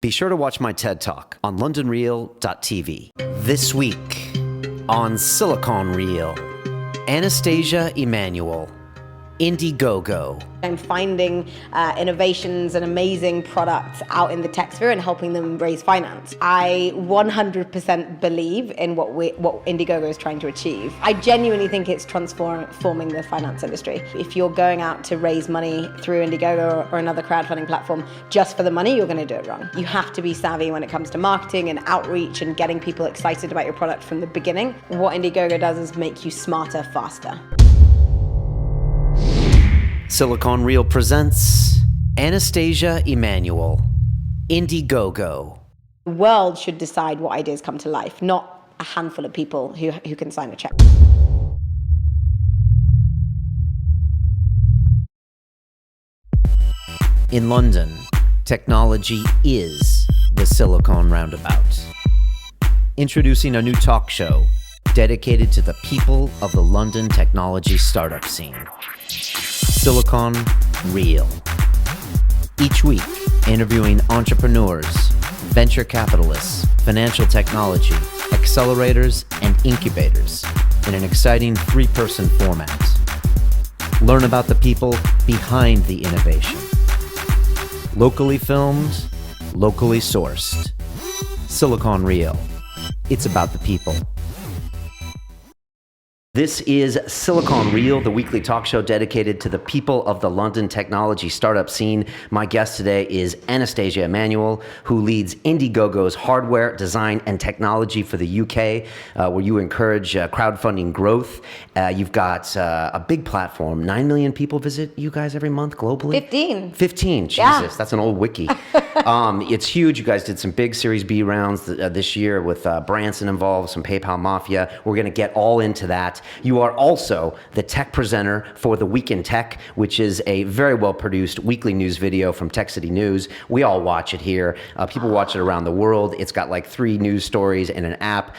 Be sure to watch my TED Talk on londonreal.tv. This week on Silicon Reel, Anastasia Emmanuel, Indiegogo. I'm finding innovations and amazing products out in the tech sphere and helping them raise finance. I 100% believe in what Indiegogo is trying to achieve. I genuinely think it's transforming the finance industry. If you're going out to raise money through Indiegogo or another crowdfunding platform just for the money, you're going to do it wrong. You have to be savvy when it comes to marketing and outreach and getting people excited about your product from the beginning. What Indiegogo does is make you smarter, faster. Silicon Reel presents Anastasia Emmanuel, Indiegogo. The world should decide what ideas come to life, not a handful of people who can sign a check. In London, technology is the Silicon Roundabout. Introducing a new talk show dedicated to the people of the London technology startup scene. Silicon Reel. Each week, interviewing entrepreneurs, venture capitalists, financial technology, accelerators, and incubators in an exciting three-person format. Learn about the people behind the innovation. Locally filmed, locally sourced. Silicon Reel. It's about the people. This is Silicon Reel, the weekly talk show dedicated to the people of the London technology startup scene. My guest today is Anastasia Emmanuel, who leads Indiegogo's hardware, design, and technology for the UK, where you encourage crowdfunding growth. You've got a big platform. 9 million people visit you guys every month globally? 15, Jesus, yeah. That's an old wiki. It's huge. You guys did some big Series B rounds this year with Branson involved, some PayPal Mafia. We're going to get all into that. You are also the tech presenter for The Week in Tech, which is a very well-produced weekly news video from Tech City News. We all watch it here. People watch it around the world. It's got like 3 news stories and an app,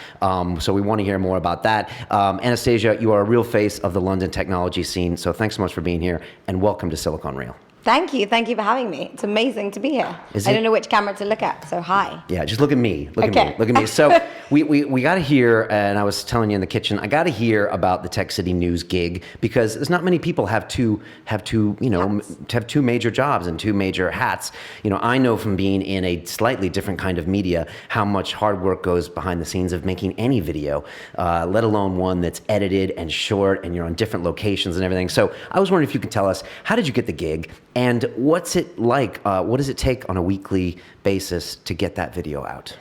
so we want to hear more about that. Anastasia, you are a real face of the London technology scene, so thanks so much for being here, and welcome to Silicon Reel. Thank you for having me. It's amazing to be here. I don't know which camera to look at, so hi. Yeah, just look at me. Look at me. So we got to hear, and I was telling you in the kitchen, I got to hear about the Tech City News gig because there's not many people have two major jobs and 2 major hats. You know, I know from being in a slightly different kind of media how much hard work goes behind the scenes of making any video, let alone one that's edited and short and you're on different locations and everything. So I was wondering if you could tell us, how did you get the gig? And what's it like? What does it take on a weekly basis to get that video out?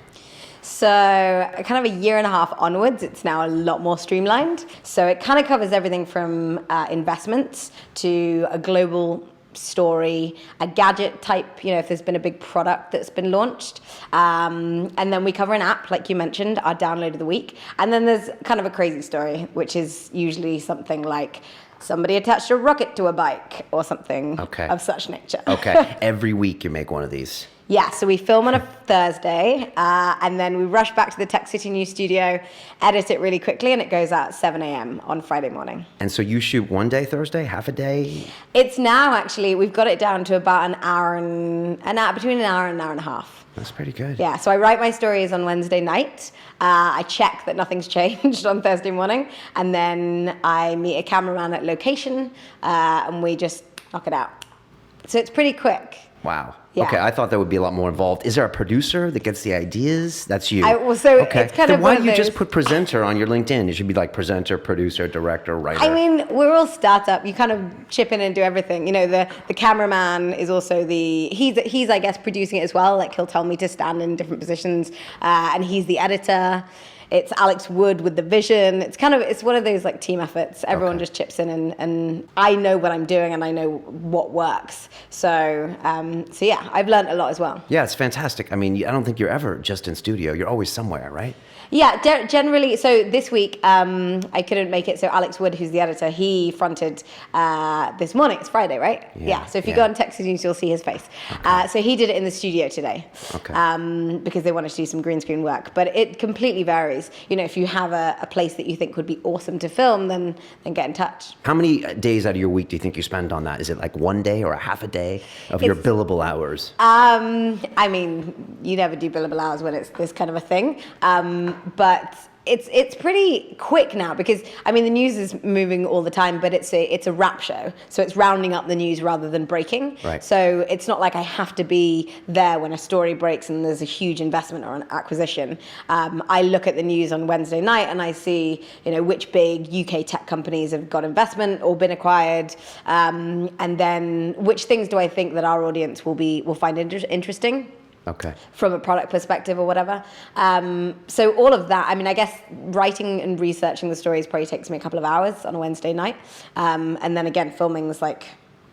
So kind of a year and a half onwards, it's now a lot more streamlined. So it kind of covers everything from investments to a global story, a gadget type, if there's been a big product that's been launched. And then we cover an app, like you mentioned, our download of the week. And then there's kind of a crazy story, which is usually something like somebody attached a rocket to a bike or something of such nature. Okay. Every week you make one of these. Yeah, so we film on a Thursday, and then we rush back to the Tech City News studio, edit it really quickly, and it goes out at 7 a.m. on Friday morning. And so you shoot one day Thursday, half a day? It's now actually, we've got it down to about between an hour and an hour and a half. That's pretty good. Yeah, so I write my stories on Wednesday night. I check that nothing's changed on Thursday morning, and then I meet a cameraman at location, and we just knock it out. So it's pretty quick. Wow. Yeah. Okay, I thought there would be a lot more involved. Is there a producer that gets the ideas? That's you. It's kind then of why do you just put presenter on your LinkedIn? It should be like presenter, producer, director, writer. I mean, we're all startup. You kind of chip in and do everything. The cameraman is also he's I guess producing it as well. Like he'll tell me to stand in different positions, and he's the editor. It's Alex Wood with the vision. It's one of those like team efforts. Everyone just chips in and I know what I'm doing and I know what works. So yeah, I've learned a lot as well. Yeah, it's fantastic. I mean, I don't think you're ever just in studio. You're always somewhere, right? Yeah, generally. So this week, I couldn't make it. So Alex Wood, who's the editor, he fronted this morning. It's Friday, right? Yeah. So if you go on Tech City News, you'll see his face. Okay. So he did it in the studio today. Okay. Because they wanted to do some green screen work. But it completely varies. If you have a place that you think would be awesome to film, then get in touch. How many days out of your week do you think you spend on that? Is it like one day or a half a day of your billable hours? hours? I mean, you never do billable hours when it's this kind of a thing. But it's pretty quick now because, I mean, the news is moving all the time, but it's a wrap show. So it's rounding up the news rather than breaking. Right. So it's not like I have to be there when a story breaks and there's a huge investment or an acquisition. I look at the news on Wednesday night and I see, which big UK tech companies have got investment or been acquired, and then which things do I think that our audience will find interesting. Okay. From a product perspective or whatever. So all of that, I mean, I guess writing and researching the stories probably takes me a couple of hours on a Wednesday night. And then again, filming is like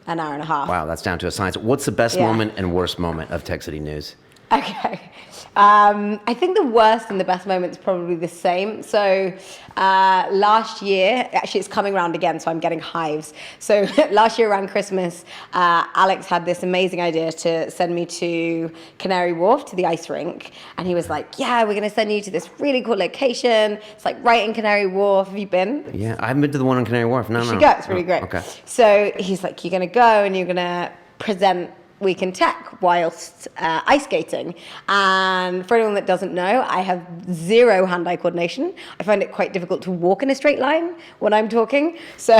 an hour and a half. Wow, that's down to a science. What's the best moment and worst moment of Tech City News? Okay. I think the worst and the best moment's probably the same. So last year, actually it's coming around again, so I'm getting hives. So last year around Christmas, Alex had this amazing idea to send me to Canary Wharf, to the ice rink. And he was like, yeah, we're going to send you to this really cool location. It's like right in Canary Wharf. Have you been? Yeah, I haven't been to the one on Canary Wharf. No. You should go, it's really great. Okay. So he's like, you're going to go and you're going to present Week in Tech whilst ice skating. And for anyone that doesn't know, I have zero hand-eye coordination. I find it quite difficult to walk in a straight line when I'm talking. So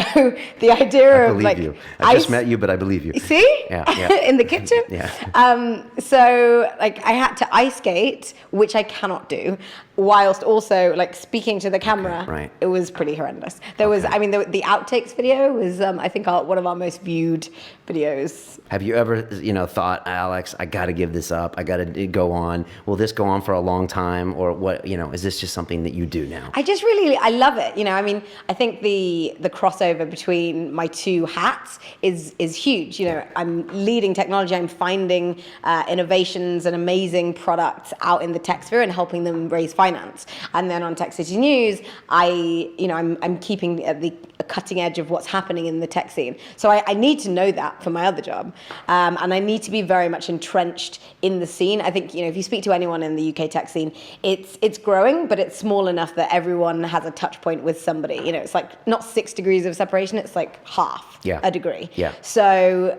the idea of like you. I just met you, but I believe you. See? Yeah. In the kitchen? Yeah. So like I had to ice skate, which I cannot do, whilst also like speaking to the camera. Okay, right. It was pretty horrendous. There was, I mean, the outtakes video was, I think, one of our most viewed videos. Have you ever, thought, Alex, I got to give this up. I got to go on. Will this go on for a long time, or what? Is this just something that you do now? I love it. I mean, I think the crossover between my two hats is huge. I'm leading technology. I'm finding innovations and amazing products out in the tech sphere and helping them raise finance. And then on Tech City News, I'm keeping at the cutting edge of what's happening in the tech scene. So I need to know that for my other job. And I need to be very much entrenched in the scene. I think, if you speak to anyone in the UK tech scene, it's growing, but it's small enough that everyone has a touch point with somebody. It's like not 6 degrees of separation, it's like half a degree. Yeah. So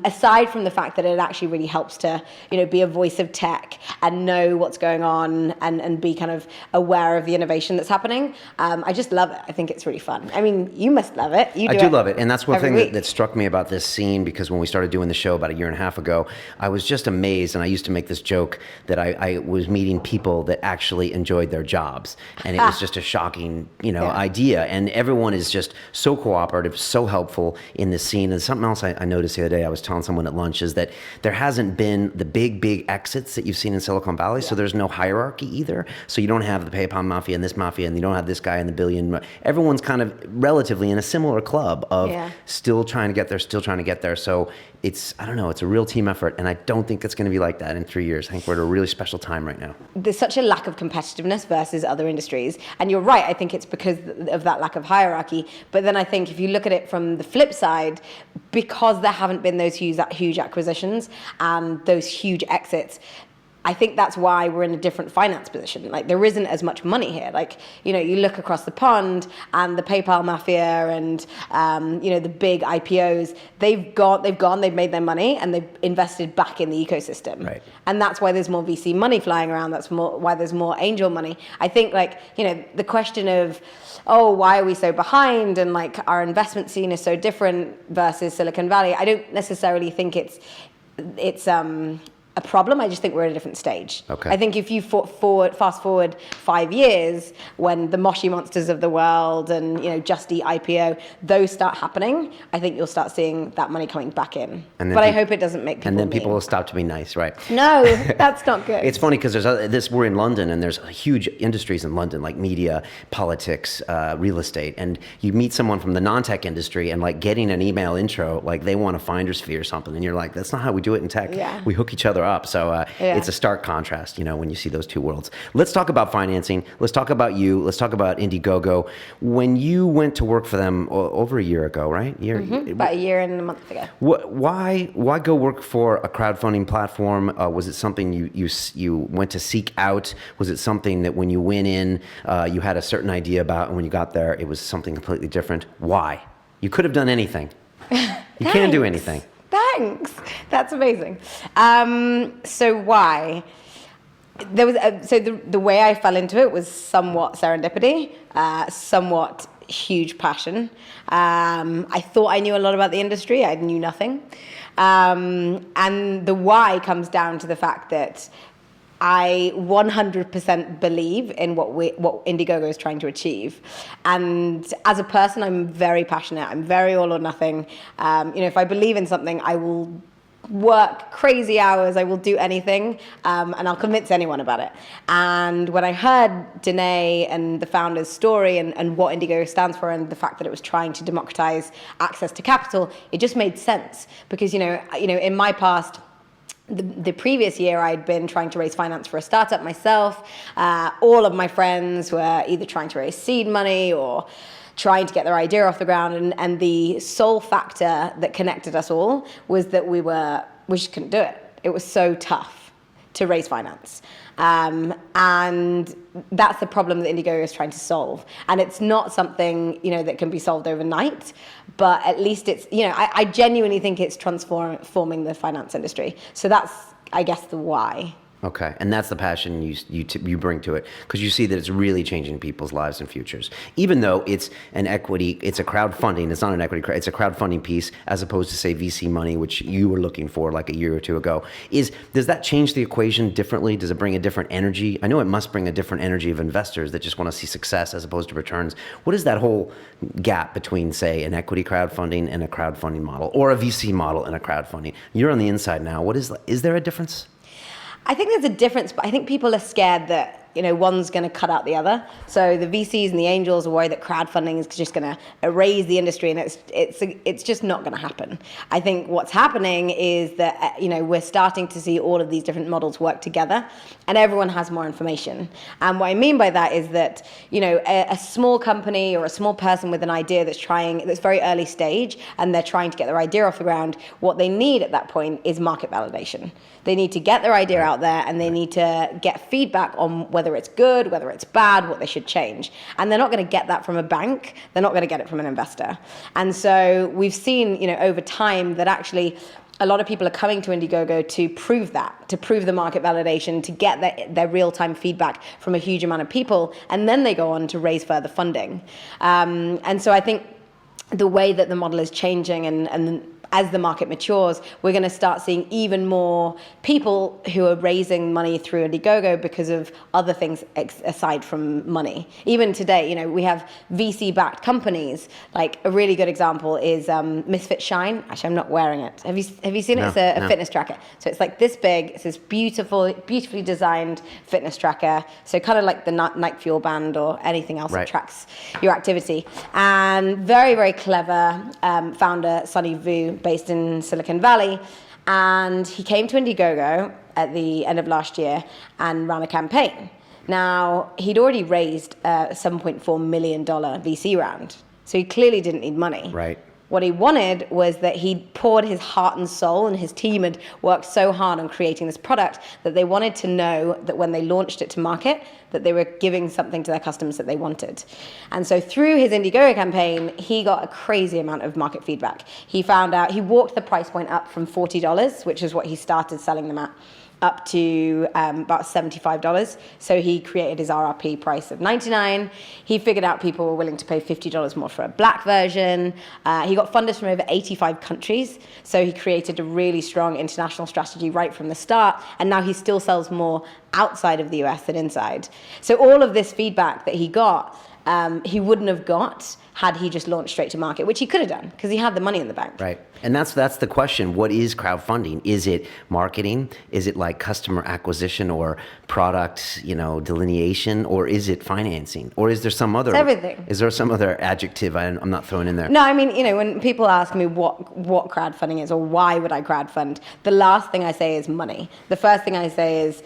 aside from the fact that it actually really helps to, be a voice of tech and know what's going on and be kind of aware of the innovation that's happening, I just love it. I think it's really fun. I mean, you must love it. I do love it. And that's one thing that struck me about this scene, because when we started doing the show about a year and a half ago, I was just amazed. And I used to make this joke that I was meeting people that actually enjoyed their jobs. And it was just a shocking, idea. And everyone is just so cooperative, so helpful in this scene. And something else I noticed the other day, I was telling someone at lunch, is that there hasn't been the big exits that you've seen in Silicon Valley. Yeah. So there's no hierarchy either. So you don't have the PayPal mafia and this mafia, and you don't have this guy in the billion. Everyone's kind of relatively in a similar club of still trying to get there. So it's a real team effort. And I don't think it's going to be like that in 3 years. I think we're at a really special time right now. There's such a lack of competitiveness versus other industries. And you're right, I think it's because of that lack of hierarchy. But then I think if you look at it from the flip side, because there haven't been those huge acquisitions and those huge exits, I think that's why we're in a different finance position. Like, there isn't as much money here. Like, you look across the pond and the PayPal mafia and, the big IPOs, they've made their money and they've invested back in the ecosystem. Right. And that's why there's more VC money flying around. That's why there's more angel money. I think, the question of, why are we so behind? And our investment scene is so different versus Silicon Valley. I don't necessarily think it's a problem. I just think we're at a different stage. Okay. I think if you fast forward 5 years, when the Moshi Monsters of the world and Just Eat IPO, those start happening, I think you'll start seeing that money coming back in. But I hope it doesn't make people. And then mean. people will stop to be nice, right? No, that's not good. It's funny because we're in London, and there's huge industries in London, like media, politics, real estate, and you meet someone from the non-tech industry, and getting an email intro, they want a finder's fee or something, and you're like, that's not how we do it in tech. Yeah. We hook each other up. So it's a stark contrast, when you see those two worlds. Let's talk about financing. Let's talk about you. Let's talk about Indiegogo. When you went to work for them over a year ago, right? About a year and a month ago. Why go work for a crowdfunding platform? Was it something you went to seek out? Was it something that when you went in, you had a certain idea about, and when you got there, it was something completely different? Why? You could have done anything. You can do anything. Thanks. That's amazing. So why? There was the way I fell into it was somewhat serendipity, somewhat huge passion. I thought I knew a lot about the industry. I knew nothing. And the why comes down to the fact that I 100% believe in what Indiegogo is trying to achieve. And as a person, I'm very passionate. I'm very all or nothing. If I believe in something, I will work crazy hours. I will do anything, and I'll convince anyone about it. And when I heard Danae and the founder's story and what Indiegogo stands for and the fact that it was trying to democratize access to capital, it just made sense. Because, in my past, the previous year, I'd been trying to raise finance for a startup myself. All of my friends were either trying to raise seed money or trying to get their idea off the ground. And the sole factor that connected us all was that we just couldn't do it. It was so tough to raise finance. And that's the problem that Indiegogo is trying to solve. And it's not something, that can be solved overnight, but at least it's, I genuinely think it's transforming the finance industry. So that's, I guess, the why. Okay, and that's the passion you bring to it, because you see that it's really changing people's lives and futures. Even though it's a crowdfunding, it's not an equity, it's a crowdfunding piece as opposed to, say, VC money, which you were looking for like a year or two ago. Does that change the equation differently? Does it bring a different energy? I know it must bring a different energy of investors that just want to see success as opposed to returns. What is that whole gap between, say, an equity crowdfunding and a crowdfunding model, or a VC model and a crowdfunding? You're on the inside now. Is there a difference? I think there's a difference, but I think people are scared that, one's going to cut out the other. So the VCs and the angels are worried that crowdfunding is just going to erase the industry, and it's just not going to happen. I think what's happening is that, we're starting to see all of these different models work together, and everyone has more information. And what I mean by that is that, a small company or a small person with an idea that's very early stage, and they're trying to get their idea off the ground, what they need at that point is market validation. They need to get their idea out there, and they need to get feedback on whether it's good, whether it's bad, what they should change. And they're not going to get that from a bank. They're not going to get it from an investor. And so we've seen, over time that actually a lot of people are coming to Indiegogo to prove the market validation, to get their real-time feedback from a huge amount of people, and then they go on to raise further funding. And so I think the way that the model is changing and as the market matures, we're going to start seeing even more people who are raising money through Indiegogo because of other things aside from money. Even today, we have VC-backed companies. Like a really good example is Misfit Shine. Actually, I'm not wearing it. Have you seen it? No, it's a fitness tracker. So it's like this big. It's this beautifully designed fitness tracker. So kind of like the Nike Fuel Band or anything else that tracks your activity. And very, very clever founder, Sunny Vu, based in Silicon Valley, and he came to Indiegogo at the end of last year and ran a campaign. Now, he'd already raised a $7.4 million VC round, so he clearly didn't need money. Right. What he wanted was that he'd poured his heart and soul, and his team had worked so hard on creating this product that they wanted to know that when they launched it to market, that they were giving something to their customers that they wanted. And so through his Indiegogo campaign, he got a crazy amount of market feedback. He found out, he walked the price point up from $40, which is what he started selling them at, up to about $75. So he created his RRP price of $99. He figured out people were willing to pay $50 more for a black version. He got funders from over 85 countries. So he created a really strong international strategy right from the start. And now he still sells more outside of the US than inside. So all of this feedback that he got, he wouldn't have got had he just launched straight to market, which he could have done because he had the money in the bank. Right. And that's the question. What is crowdfunding? Is it marketing? Is it like customer acquisition or product, delineation? Or is it financing? Or is there some other... It's everything. Is there some other adjective I'm not throwing in there? No, I mean, when people ask me what crowdfunding is or why would I crowdfund, the last thing I say is money. The first thing I say is,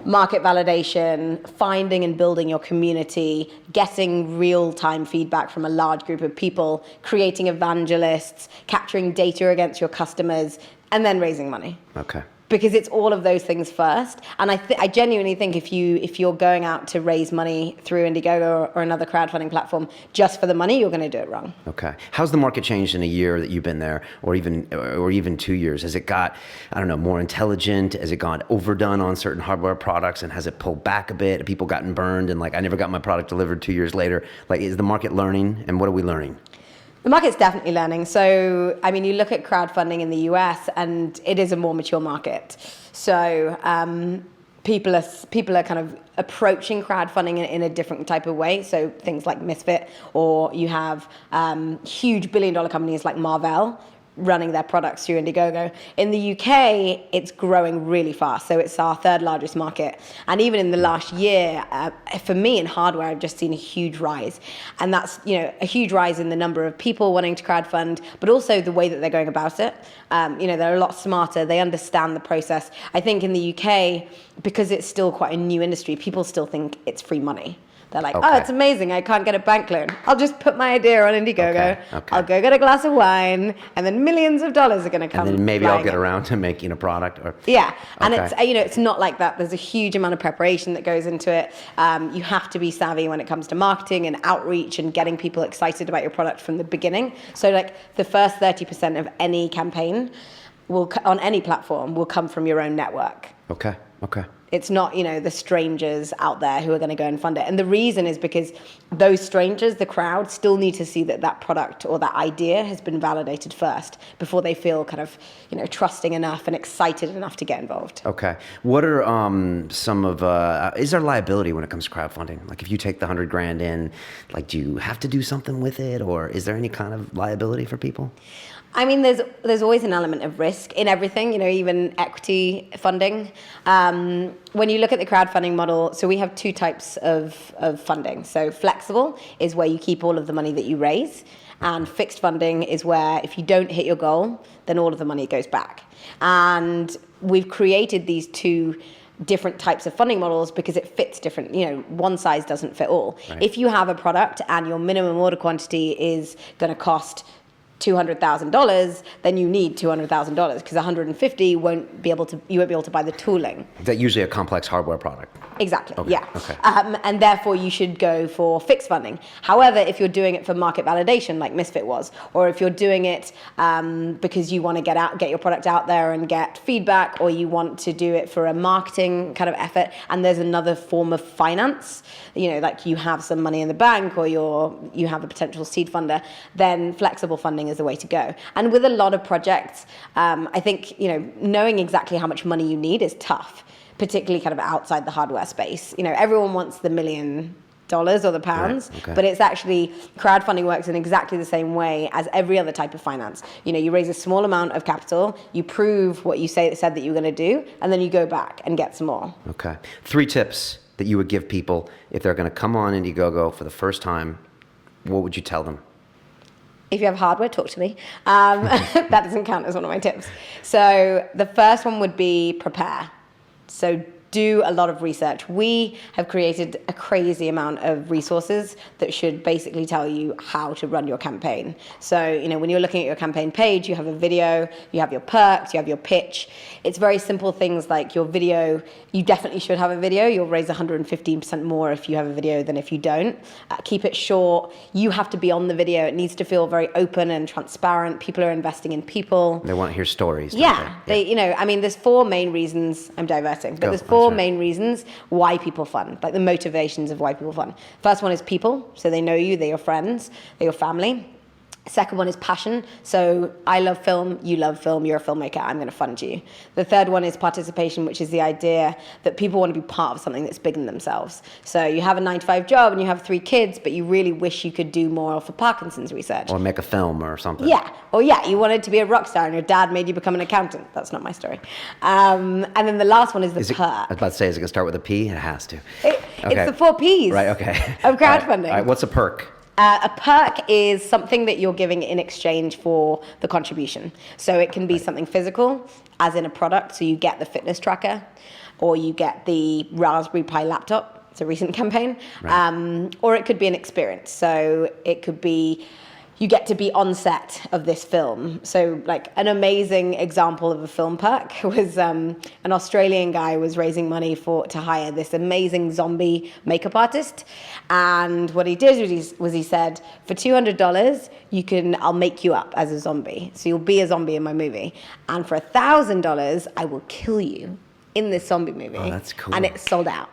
market validation, finding and building your community, getting real-time feedback from a large group of people, creating evangelists, capturing data against your customers, and then raising money. Okay. because it's all of those things first. And I genuinely think if you're going out to raise money through Indiegogo or another crowdfunding platform just for the money, you're going to do it wrong. Okay. How's the market changed in a year that you've been there, or even 2 years? Has it got, I don't know, more intelligent? Has it gone overdone on certain hardware products, and has it pulled back a bit? Have people gotten burned and like, I never got my product delivered 2 years later? Like, is the market learning, and what are we learning? The market's definitely learning. So, I mean, you look at crowdfunding in the US, and it is a more mature market. So, people are kind of approaching crowdfunding in a different type of way. So, things like Misfit, or you have huge billion-dollar companies like Marvell running their products through Indiegogo. In the UK, it's growing really fast. So it's our third largest market. And even in the last year, for me in hardware, I've just seen a huge rise. And that's, a huge rise in the number of people wanting to crowdfund, but also the way that they're going about it. They're a lot smarter. They understand the process. I think in the UK, because it's still quite a new industry, people still think it's free money. They're like, okay. Oh, it's amazing. I can't get a bank loan. I'll just put my idea on Indiegogo. Okay. I'll go get a glass of wine, and then millions of dollars are going to come. And then maybe I'll get around to making a product. Yeah, and okay. It's not like that. There's a huge amount of preparation that goes into it. You have to be savvy when it comes to marketing and outreach and getting people excited about your product from the beginning. So like the first 30% of any campaign on any platform will come from your own network. Okay. It's not, the strangers out there who are going to go and fund it. And the reason is because those strangers, the crowd, still need to see that product or that idea has been validated first before they feel kind of, trusting enough and excited enough to get involved. Okay. What are is there liability when it comes to crowdfunding? Like if you take the $100,000 in, like do you have to do something with it, or is there any kind of liability for people? I mean, there's always an element of risk in everything, even equity funding. When you look at the crowdfunding model, so we have two types of funding. So flexible is where you keep all of the money that you raise, and fixed funding is where if you don't hit your goal, then all of the money goes back. And we've created these two different types of funding models because it fits different, one size doesn't fit all. Right. If you have a product and your minimum order quantity is going to cost $200,000, then you need $200,000 because 150 you won't be able to buy the tooling. That's usually a complex hardware product. Exactly. Okay. Yeah. Okay. And therefore you should go for fixed funding. However, if you're doing it for market validation, like Misfit was, or if you're doing it because you want to get your product out there and get feedback, or you want to do it for a marketing kind of effort, and there's another form of finance, like you have some money in the bank, or you have a potential seed funder, then flexible funding is the way to go. And with a lot of projects, I think knowing exactly how much money you need is tough, particularly kind of outside the hardware space. Everyone wants the $1 million or the pounds, right. Okay. but it's actually, crowdfunding works in exactly the same way as every other type of finance. You raise a small amount of capital, you prove what you said that you were going to do, and then you go back and get some more. Okay. 3 tips that you would give people if they're going to come on Indiegogo for the first time. What would you tell them? If you have hardware, talk to me. That doesn't count as one of my tips. So the first one would be prepare. So do a lot of research. We have created a crazy amount of resources that should basically tell you how to run your campaign. So, when you're looking at your campaign page, you have a video, you have your perks, you have your pitch. It's very simple things like your video. You definitely should have a video. You'll raise 115% more if you have a video than if you don't. Keep it short. You have to be on the video. It needs to feel very open and transparent. People are investing in people. They want to hear stories. Yeah. There's 4 main reasons. I'm diverting, but there's 4 main reasons why people fund, like the motivations of why people fund. First one is people, so they know you, they're your friends, they're your family. Second one is passion. So I love film, you love film, you're a filmmaker, I'm going to fund you. The third one is participation, which is the idea that people want to be part of something that's bigger than themselves. So you have a 9-to-5 job and you have 3 kids, but you really wish you could do more for Parkinson's research. Or make a film or something. Yeah. Or you wanted to be a rock star and your dad made you become an accountant. That's not my story. And then the last one is perk. I was about to say, is it going to start with a P? It has to. It's the 4 Ps right, okay. of crowdfunding. All right. What's a perk? A perk is something that you're giving in exchange for the contribution. So it can be something physical, as in a product. So you get the fitness tracker, or you get the Raspberry Pi laptop. It's a recent campaign. Right. Or it could be an experience. So it could be you get to be on set of this film. So like an amazing example of a film perk was an Australian guy was raising money to hire this amazing zombie makeup artist. And what he did was he said, for $200, I'll make you up as a zombie. So you'll be a zombie in my movie. And for $1,000, I will kill you in this zombie movie. Oh, that's cool. And it sold out.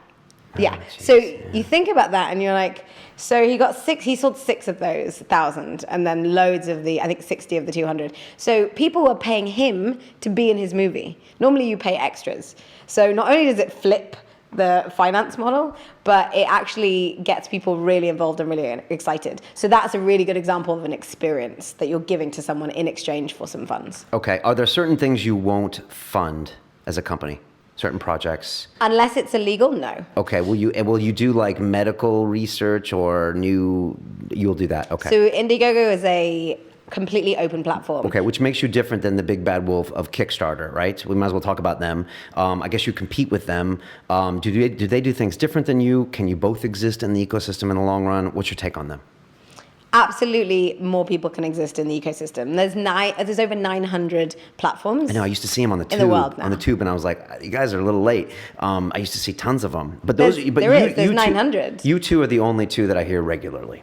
Yeah. Geez, So you think about that and you're like, so he sold 6 of those 1,000 and then loads of I think 60 of the 200. So people were paying him to be in his movie. Normally you pay extras. So not only does it flip the finance model, but it actually gets people really involved and really excited. So that's a really good example of an experience that you're giving to someone in exchange for some funds. Okay. Are there certain things you won't fund as a company? Certain projects? Unless it's illegal, no. Okay. Will you do like medical research or you'll do that? Okay. So Indiegogo is a completely open platform. Okay, which makes you different than the big bad wolf of Kickstarter, right? We might as well talk about them. I guess you compete with them. Do they do things different than you? Can you both exist in the ecosystem in the long run? What's your take on them? Absolutely, more people can exist in the ecosystem. There's over 900 platforms. I know. I used to see them on the tube, in the world now. and I was like, "You guys are a little late." I used to see tons of them, but There's 900. You two are the only two that I hear regularly.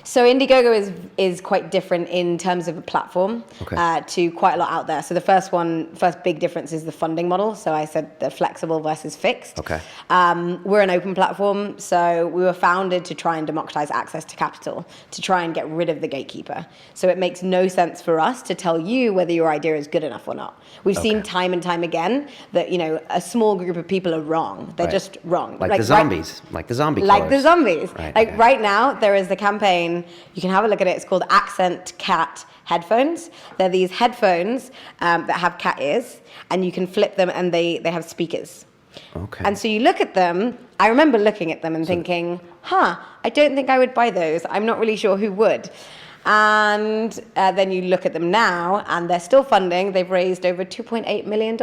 So Indiegogo is quite different in terms of a platform to quite a lot out there. So the first big difference is the funding model. So I said the flexible versus fixed. Okay. We're an open platform, so we were founded to try and democratize access to capital, to try and get rid of the gatekeeper. So it makes no sense for us to tell you whether your idea is good enough or not. We've seen time and time again that a small group of people are wrong. They're just wrong. Like the zombies, like the zombie killers. Like the zombies. Right, right now, there is the campaign. You can have a look at it. It's called Accent Cat headphones. They're these headphones that have cat ears, and you can flip them, and they have speakers. Okay. And so you look at them. I remember looking at them and thinking, I don't think I would buy those. I'm not really sure who would. And then you look at them now, and they're still funding. They've raised over $2.8 million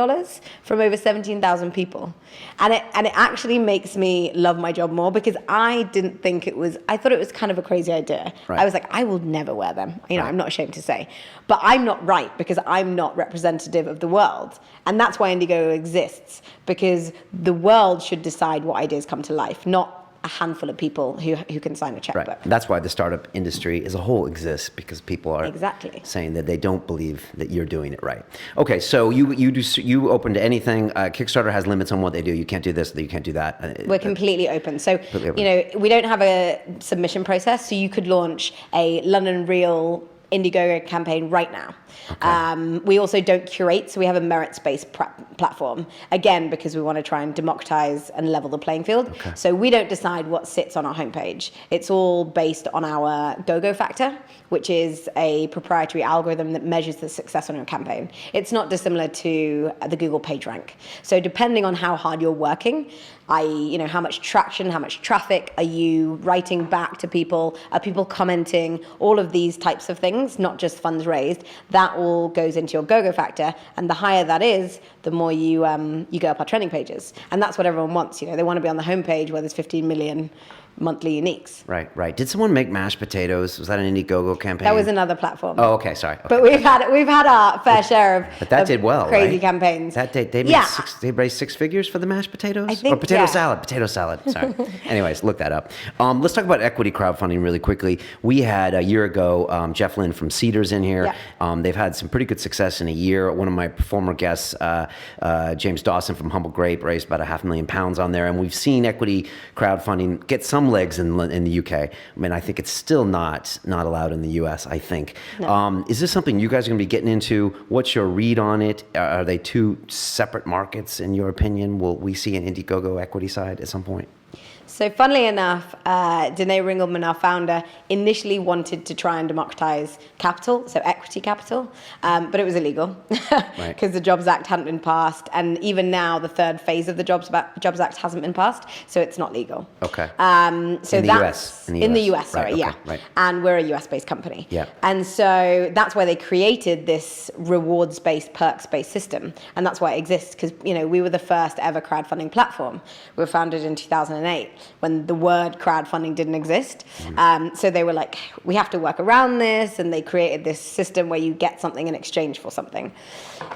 from over 17,000 people. And it actually makes me love my job more, because I thought it was kind of a crazy idea. Right. I was like, I will never wear them. I'm not ashamed to say. But I'm not right, because I'm not representative of the world. And that's why Indiegogo exists, because the world should decide what ideas come to life, not a handful of people who can sign a checkbook. Right. That's why the startup industry as a whole exists, because people are saying that they don't believe that you're doing it right. Okay, so you open to anything. Kickstarter has limits on what they do. You can't do this, you can't do that. We're completely open. So we don't have a submission process. So you could launch a London Real Indiegogo campaign right now. Okay. We also don't curate, so we have a merits-based platform, again, because we want to try and democratize and level the playing field. Okay. So we don't decide what sits on our homepage. It's all based on our GoGo factor, which is a proprietary algorithm that measures the success on your campaign. It's not dissimilar to the Google PageRank. So depending on how hard you're working, i.e., how much traction, how much traffic, are you writing back to people, are people commenting, all of these types of things, not just funds raised, that all goes into your GoGo factor, and the higher that is, the more you go up our trending pages. And that's what everyone wants. They want to be on the homepage where there's 15 million monthly uniques. Right. Did someone make mashed potatoes? Was that an Indiegogo campaign? That was another platform. Oh, okay, sorry. Okay. But we've had our fair share of But that did well, crazy right? campaigns. They raised 6 figures for the mashed potatoes? I think, or potato salad. Sorry. Anyways, look that up. Let's talk about equity crowdfunding really quickly. We had a year ago Jeff Lynn from Cedars in here. Yeah. They've had some pretty good success in a year. One of my former guests, James Dawson from Humble Grape, raised about £500,000 on there, and we've seen equity crowdfunding get some legs in the UK. I mean, I think it's still not allowed in the US, I think. No. Is this something you guys are going to be getting into? What's your read on it? Are they two separate markets, in your opinion? Will we see an Indiegogo equity side at some point? So funnily enough, Danae Ringelman, our founder, initially wanted to try and democratize capital, so equity capital, but it was illegal because the Jobs Act hadn't been passed, and even now the third phase of the Jobs Act hasn't been passed, so it's not legal. Okay. So in the US. In the US, sorry, right, okay, yeah. Right. And we're a US-based company. Yeah. And so that's why they created this rewards-based, perks-based system. And that's why it exists, because, we were the first ever crowdfunding platform. We were founded in 2008 when the word crowdfunding didn't exist. So they were like, we have to work around this. And they created this system where you get something in exchange for something.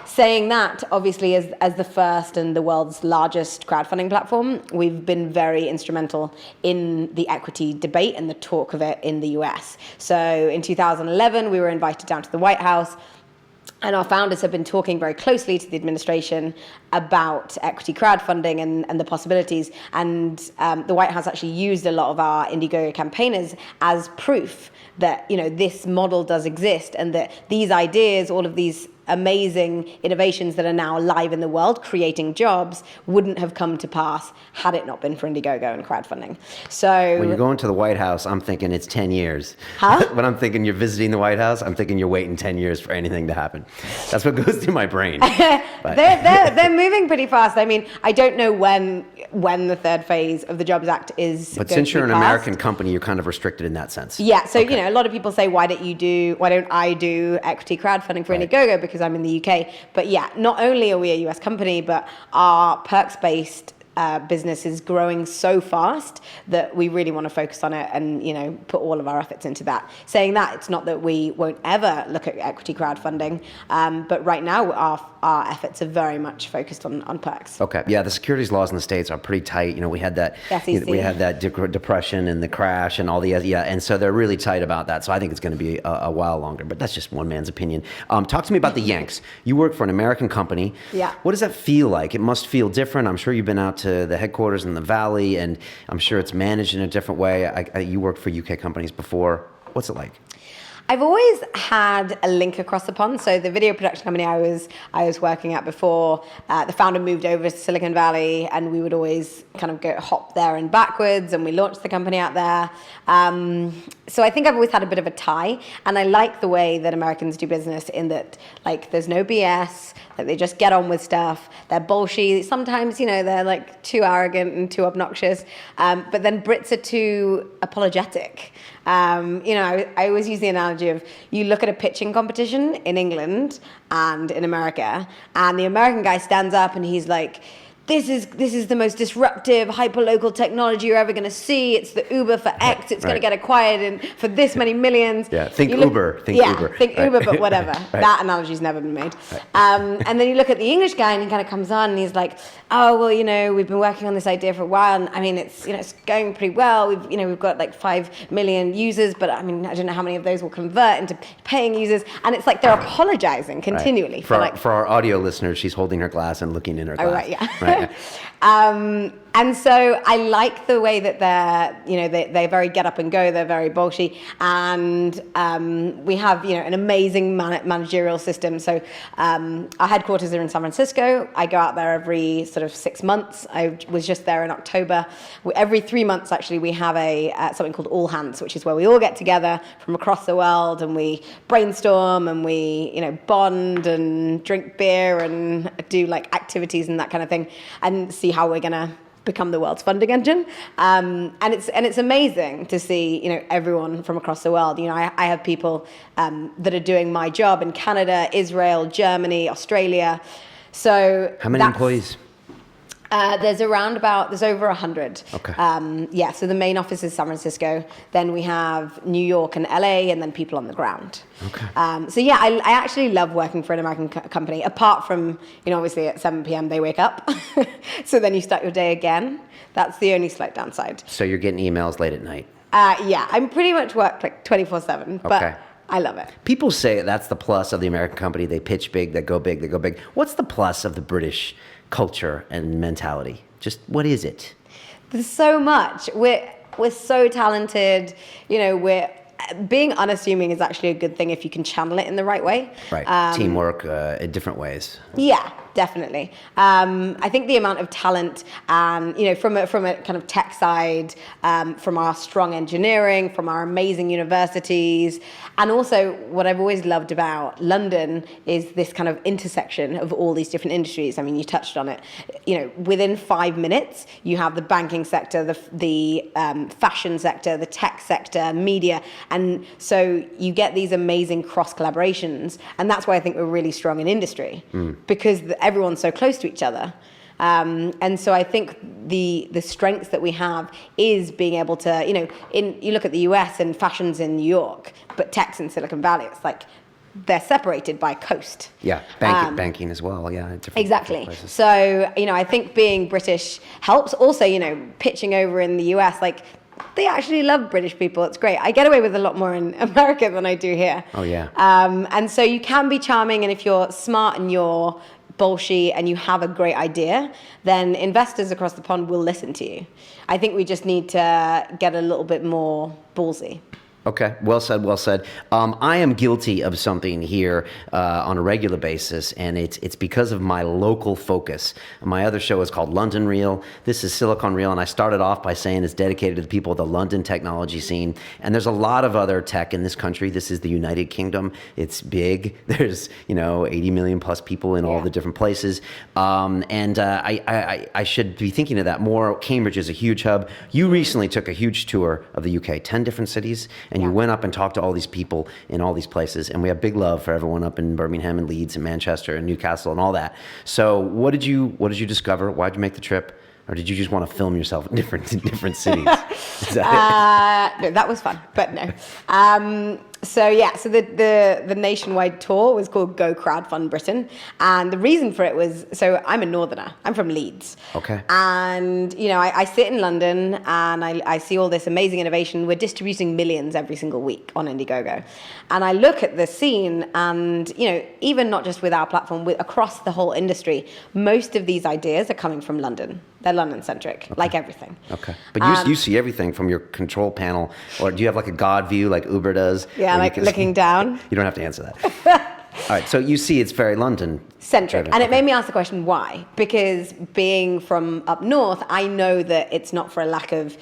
Saying that, obviously, as the first and the world's largest crowdfunding platform, we've been very instrumental in the equity debate and the talk of it in the US. So in 2011, we were invited down to the White House, and our founders have been talking very closely to the administration about equity crowdfunding and the possibilities. And the White House actually used a lot of our Indiegogo campaigners as proof that, this model does exist, and that these ideas, all of these amazing innovations that are now live in the world, creating jobs, wouldn't have come to pass had it not been for Indiegogo and crowdfunding. So when you're going to the White House, I'm thinking it's 10 years. Huh? When I'm thinking you're visiting the White House, I'm thinking you're waiting 10 years for anything to happen. That's what goes through my brain. They're moving pretty fast. I mean, I don't know when the third phase of the Jobs Act is. But since you're an American company, you're kind of restricted in that sense. Yeah. So a lot of people say, why don't I do equity crowdfunding for Indiegogo, because I'm in the UK. But yeah, not only are we a US company, but our perks-based business is growing so fast that we really want to focus on it and, put all of our efforts into that. Saying that, it's not that we won't ever look at equity crowdfunding, but right now our efforts are very much focused on perks. Okay. Yeah, the securities laws in the States are pretty tight. We had that depression and the crash and all the and so they're really tight about that. So I think it's going to be a while longer, but that's just one man's opinion. Talk to me about the Yanks. You work for an American company. Yeah. What does that feel like? It must feel different. I'm sure you've been out to the headquarters in the Valley, and I'm sure it's managed in a different way. You worked for UK companies before. What's it like? I've always had a link across the pond. So the video production company I was working at before, the founder moved over to Silicon Valley, and we would always kind of hop there and backwards, and we launched the company out there. So I think I've always had a bit of a tie, and I like the way that Americans do business in that, like, there's no BS, that they just get on with stuff. They're bullshit. Sometimes, they're like too arrogant and too obnoxious. But then Brits are too apologetic. I always use the analogy of, you look at a pitching competition in England and in America, and the American guy stands up and he's like, this is the most disruptive hyperlocal technology you're ever going to see. It's the Uber for X. It's going to get acquired for this many millions. Yeah, think Uber. Think Uber, but whatever. That analogy's never been made. And then you look at the English guy, and he kind of comes on, and he's like, oh, well, we've been working on this idea for a while, and I mean, it's going pretty well. We've got like 5 million users, but I mean, I don't know how many of those will convert into paying users. And it's like they're apologizing continually. Right. For our audio listeners, she's holding her glass and looking in her glass. Oh, right, yeah. Right. And so I like the way that they're very get up and go. They're very bolshy, and we have an amazing managerial system. So our headquarters are in San Francisco. I go out there every sort of 6 months. I was just there in October. Every 3 months, actually, we have something called All Hands, which is where we all get together from across the world, and we brainstorm, and we bond and drink beer and do like activities and that kind of thing, and see how we're gonna become the world's funding engine. And it's amazing to see everyone from across the world. I have people that are doing my job in Canada, Israel, Germany, Australia. So how many employees? There's over 100. Okay. So the main office is San Francisco. Then we have New York and LA, and then people on the ground. Okay. I actually love working for an American company, apart from, obviously at 7 p.m. they wake up. So then you start your day again. That's the only slight downside. So you're getting emails late at night? I'm pretty much work like 24/7, but I love it. People say that's the plus of the American company. They pitch big, they go big, they go big. What's the plus of the British culture and mentality? Just what is it? There's so much. We're so talented. We're being unassuming is actually a good thing if you can channel it in the right way. Right. Teamwork in different ways. Yeah. definitely. I think the amount of talent, and from a kind of tech side, from our strong engineering, from our amazing universities, and also what I've always loved about London is this kind of intersection of all these different industries. I mean, you touched on it. Within 5 minutes, you have the banking sector, the fashion sector, the tech sector, media, and so you get these amazing cross collaborations, and that's why I think we're really strong in industry because everyone's so close to each other. And so I think the strengths that we have is being able to, you look at the US and fashion's in New York, but tech's in Silicon Valley. It's like they're separated by coast. Yeah, banking as well. Yeah, exactly. Places. So, I think being British helps. Also, pitching over in the US, like, they actually love British people. It's great. I get away with a lot more in America than I do here. Oh, yeah. And so you can be charming, and if you're smart and you're bolshy and you have a great idea, then investors across the pond will listen to you. I think we just need to get a little bit more ballsy. Okay, well said, well said. I am guilty of something here on a regular basis, and it's because of my local focus. My other show is called London Reel. This is Silicon Reel, and I started off by saying it's dedicated to the people of the London technology scene. And there's a lot of other tech in this country. This is the United Kingdom. It's big. There's 80 million plus people in all the different places. I should be thinking of that more. Cambridge is a huge hub. You recently took a huge tour of the UK, 10 different cities. And you went up and talked to all these people in all these places. And we have big love for everyone up in Birmingham and Leeds and Manchester and Newcastle and all that. So what did you discover? Why did you make the trip? Or did you just want to film yourself in different cities? Is that No, that was fun, but no. So the nationwide tour was called Go Crowdfund Britain, and the reason for it was, so I'm a northerner. I'm from Leeds. Okay. And I sit in London and I see all this amazing innovation. We're distributing millions every single week on Indiegogo, and I look at the scene, and even not just with our platform, across the whole industry, most of these ideas are coming from London. They're London-centric, like everything. Okay. But you see everything from your control panel, or do you have like a God view like Uber does? Yeah, like looking down. You don't have to answer that. All right, so you see it's very London-centric. And it made me ask the question, why? Because being from up north, I know that it's not for a lack of,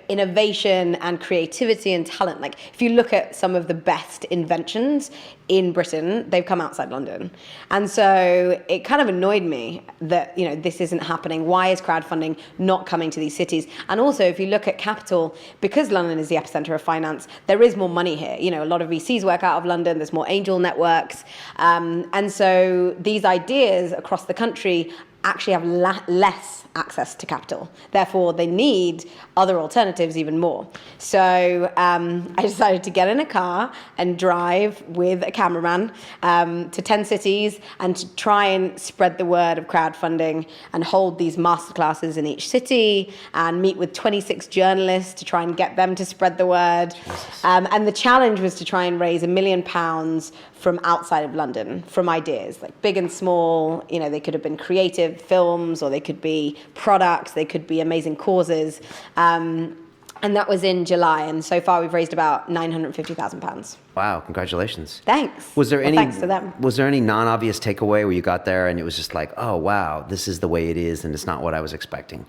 innovation and creativity and talent. Like, if you look at some of the best inventions in Britain, they've come outside London. And so it kind of annoyed me that, this isn't happening. Why is crowdfunding not coming to these cities? And also, if you look at capital, because London is the epicenter of finance, there is more money here. A lot of VCs work out of London. There's more angel networks. And so these ideas across the country actually have less access to capital. Therefore, they need other alternatives even more. So I decided to get in a car and drive with a cameraman to 10 cities and to try and spread the word of crowdfunding and hold these masterclasses in each city and meet with 26 journalists to try and get them to spread the word. And the challenge was to try and raise £1 million from outside of London, from ideas, like big and small. They could have been creative films, or they could be products, they could be amazing causes. And that was in July, and so far we've raised about £950,000. Wow, congratulations. Thanks. Thanks to them. Was there any non-obvious takeaway where you got there and it was just like, oh, wow, this is the way it is, and it's not what I was expecting?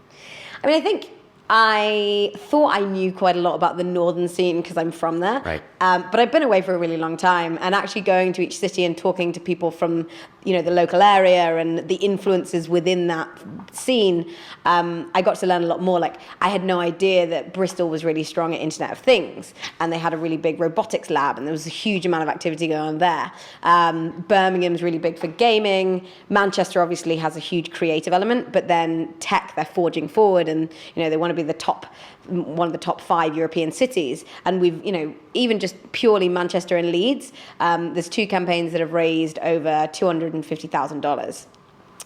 I mean, I think I thought I knew quite a lot about the northern scene because I'm from there. Right. But I've been away for a really long time, and actually going to each city and talking to people from, the local area and the influences within that scene, I got to learn a lot more. Like, I had no idea that Bristol was really strong at Internet of Things, and they had a really big robotics lab, and there was a huge amount of activity going on there. Birmingham's really big for gaming. Manchester obviously has a huge creative element, but then tech, they're forging forward, and they want to be one of the top 5 European cities. And we've, even just purely Manchester and Leeds, there's 2 campaigns that have raised over $250,000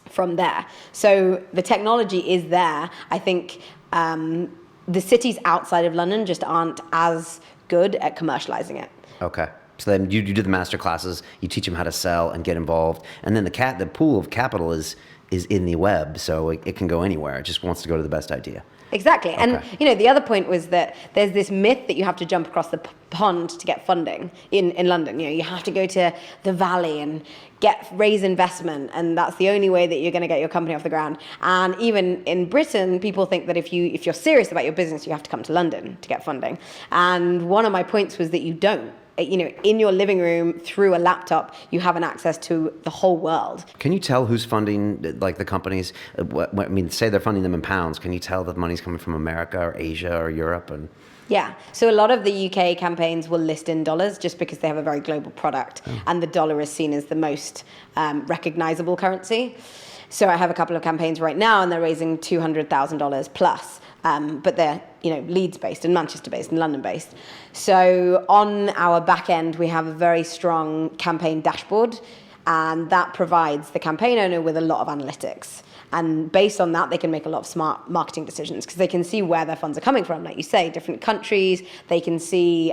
from there. So the technology is there. I think the cities outside of London just aren't as good at commercializing it. Okay. So then you do the master classes, you teach them how to sell and get involved, and then the pool of capital is is in the web, so it can go anywhere. It just wants to go to the best idea. Exactly. Okay. And, the other point was that there's this myth that you have to jump across the pond to get funding in London. You have to go to the Valley and raise investment, and that's the only way that you're going to get your company off the ground. And even in Britain, people think that if you're serious about your business, you have to come to London to get funding. And one of my points was that you don't. In your living room through a laptop, you have an access to the whole world. Can you tell who's funding, like the companies? Say they're funding them in pounds. Can you tell that money's coming from America or Asia or Europe? Yeah. So a lot of the UK campaigns will list in dollars just because they have a very global product, and the dollar is seen as the most recognizable currency. So I have a couple of campaigns right now, and they're raising $200,000 plus. But they're Leeds-based and Manchester-based and London-based. So on our back end, we have a very strong campaign dashboard, and that provides the campaign owner with a lot of analytics. And based on that, they can make a lot of smart marketing decisions because they can see where their funds are coming from. Like you say, different countries, they can see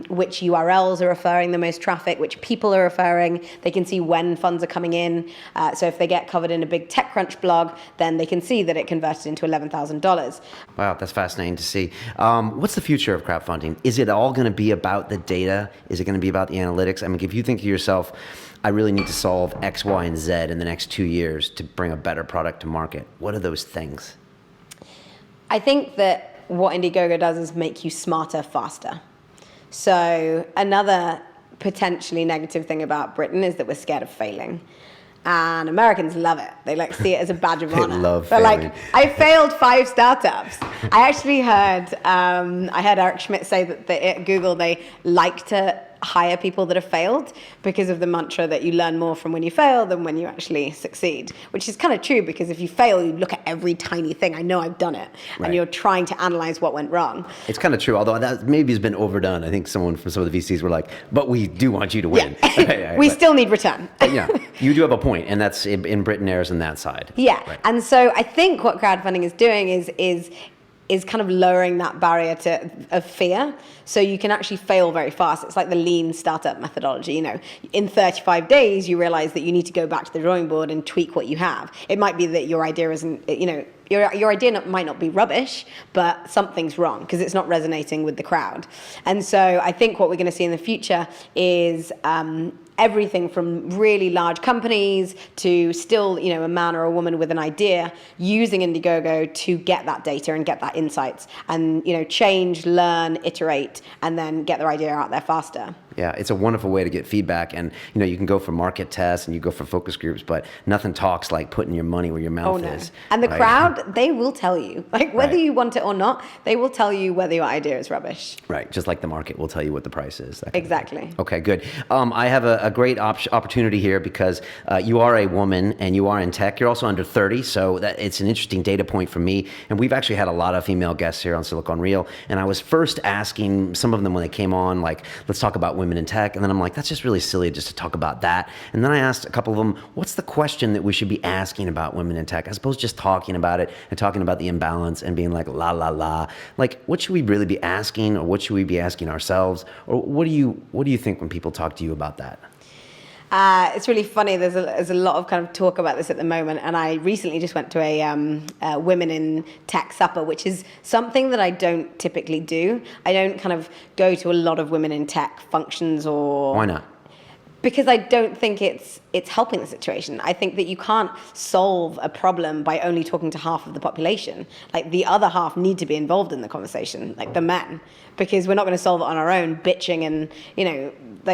which URLs are referring the most traffic, which people are referring. They can see when funds are coming in. So if they get covered in a big TechCrunch blog, then they can see that it converted into $11,000. Wow, that's fascinating to see. What's the future of crowdfunding? Is it all going to be about the data? Is it going to be about the analytics? I mean, if you think to yourself, I really need to solve X, Y, and Z in the next 2 years to bring a better product to market. What are those things? I think that what Indiegogo does is make you smarter, faster. So another potentially negative thing about Britain is that we're scared of failing. And Americans love it. They see it as a badge of honor. They love They're failing. I failed 5 startups. I actually heard Eric Schmidt say that at Google they like to hire people that have failed because of the mantra that you learn more from when you fail than when you actually succeed, which is kind of true because if you fail, you look at every tiny thing. I know I've done it. Right. And you're trying to analyze what went wrong. It's kind of true, although that maybe has been overdone. I think someone from some of the VCs were like, but we do want you to win. Yeah. We still need return. Yeah, you do have a point, and that's in Britain Airs on that side. Yeah, right. And so I think what crowdfunding is doing is kind of lowering that barrier of fear, so you can actually fail very fast. It's like the lean startup methodology. In 35 days, you realize that you need to go back to the drawing board and tweak what you have. It might be that your idea isn't, your idea might not be rubbish, but something's wrong because it's not resonating with the crowd. And so I think what we're going to see in the future is everything from really large companies to still, a man or a woman with an idea using Indiegogo to get that data and get that insights and, change, learn, iterate, and then get their idea out there faster. Yeah, it's a wonderful way to get feedback. And, you can go for market tests and you go for focus groups, but nothing talks like putting your money where your mouth is. And the crowd, they will tell you, whether you want it or not, they will tell you whether your idea is rubbish. Right, just like the market will tell you what the price is. Exactly. Okay, good. I have a great opportunity here because you are a woman and you are in tech. You're also under 30, so it's an interesting data point for me. And we've actually had a lot of female guests here on Silicon Reel. And I was first asking some of them when they came on, let's talk about women in tech. And then I'm like, that's just really silly just to talk about that. And then I asked a couple of them, what's the question that we should be asking about women in tech, as opposed to just talking about it and talking about the imbalance and being like, la, la, la. What should we really be asking, or what should we be asking ourselves? Or what do you think when people talk to you about that? It's really funny. There's a lot of kind of talk about this at the moment, and I recently just went to a women in tech supper, which is something that I don't typically do. I don't kind of go to a lot of women in tech functions or... Why not? Because I don't think it's helping the situation. I think that you can't solve a problem by only talking to half of the population. The other half need to be involved in the conversation, like the men, because we're not going to solve it on our own, bitching and,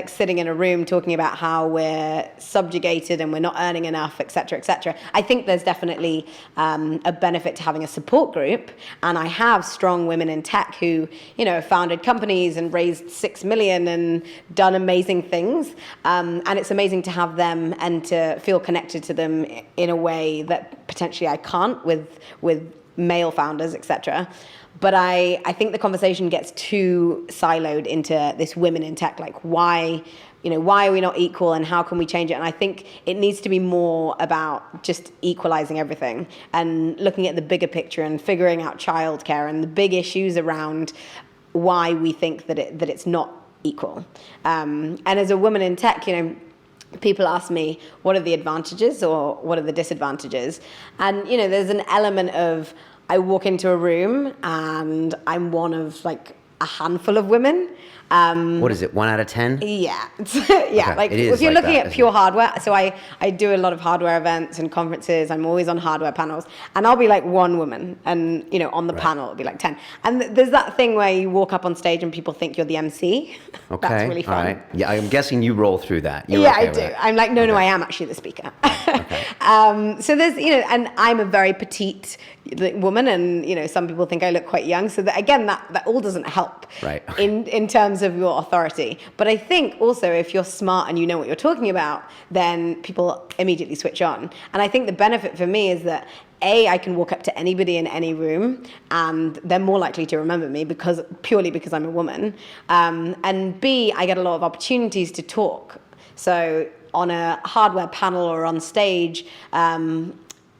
sitting in a room talking about how we're subjugated and we're not earning enough, et cetera, et cetera. I think there's definitely a benefit to having a support group. And I have strong women in tech who, founded companies and raised 6 million and done amazing things. And it's amazing to have them and to feel connected to them in a way that potentially I can't with male founders, etc. But I think the conversation gets too siloed into this women in tech, why are we not equal and how can we change it? And I think it needs to be more about just equalizing everything and looking at the bigger picture and figuring out childcare and the big issues around why we think that it's not equal. And as a woman in tech, people ask me, what are the advantages or what are the disadvantages? And, there's an element of, I walk into a room and I'm one of like a handful of women. What is it, 1 out of 10? Yeah. Yeah. Okay. Like It is if you're like looking that, at pure hardware, so I do a lot of hardware events and conferences. I'm always on hardware panels, and I'll be like one woman, and on the panel it'll be like 10. And there's that thing where you walk up on stage and people think you're the MC. Okay. That's really fun. All right. Yeah, I'm guessing you roll through that. You're Yeah, okay I with do. that. I'm like, no, Okay. I am actually the speaker. Okay. So there's, and I'm a very petite woman, and some people think I look quite young. So that, again, that all doesn't help, Right. in terms of your authority. But I think also if you're smart and you know what you're talking about, then people immediately switch on. And I think the benefit for me is that I can walk up to anybody in any room and they're more likely to remember me purely because I'm a woman. And B, I get a lot of opportunities to talk. So on a hardware panel or on stage,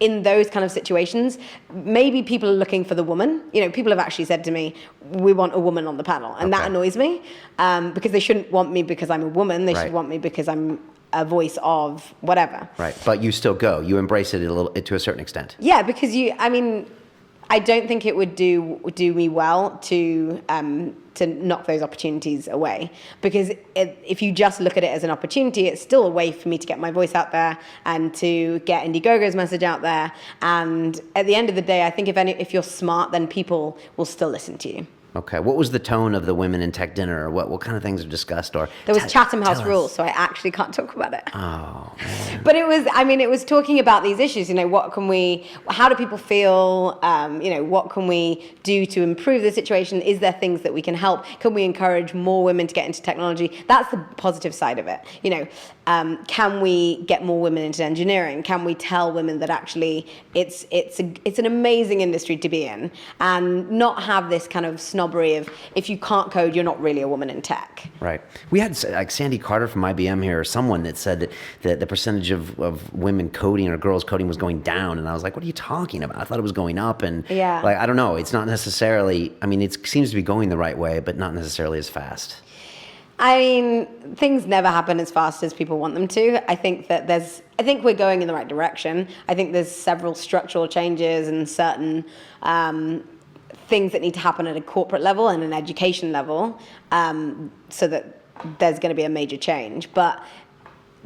in those kind of situations, maybe people are looking for the woman. People have actually said to me, we want a woman on the panel. And that annoys me because they shouldn't want me because I'm a woman. They should want me because I'm a voice of whatever. Right. But you still go. You embrace it to a certain extent. Yeah, because I don't think it would do me well to knock those opportunities away, because if you just look at it as an opportunity, it's still a way for me to get my voice out there and to get Indiegogo's message out there. And at the end of the day, I think if you're smart, then people will still listen to you. Okay. What was the tone of the Women in Tech dinner, or what kind of things were discussed? Or there was Chatham House rules, so I actually can't talk about it. Oh, man. But it was talking about these issues. How do people feel? What can we do to improve the situation? Is there things that we can help? Can we encourage more women to get into technology? That's the positive side of it. Can we get more women into engineering? Can we tell women that actually it's an amazing industry to be in, and not have this kind of snobbery of, if you can't code, you're not really a woman in tech. Right. We had like Sandy Carter from IBM here, or someone that said that the percentage of women coding or girls coding was going down, and I was like, what are you talking about? I thought it was going up, and like, I don't know. It's not necessarily. I mean, it seems to be going the right way, but not necessarily as fast. I mean, things never happen as fast as people want them to. I think we're going in the right direction. I think there's several structural changes and certain things that need to happen at a corporate level and an education level, so that there's going to be a major change. But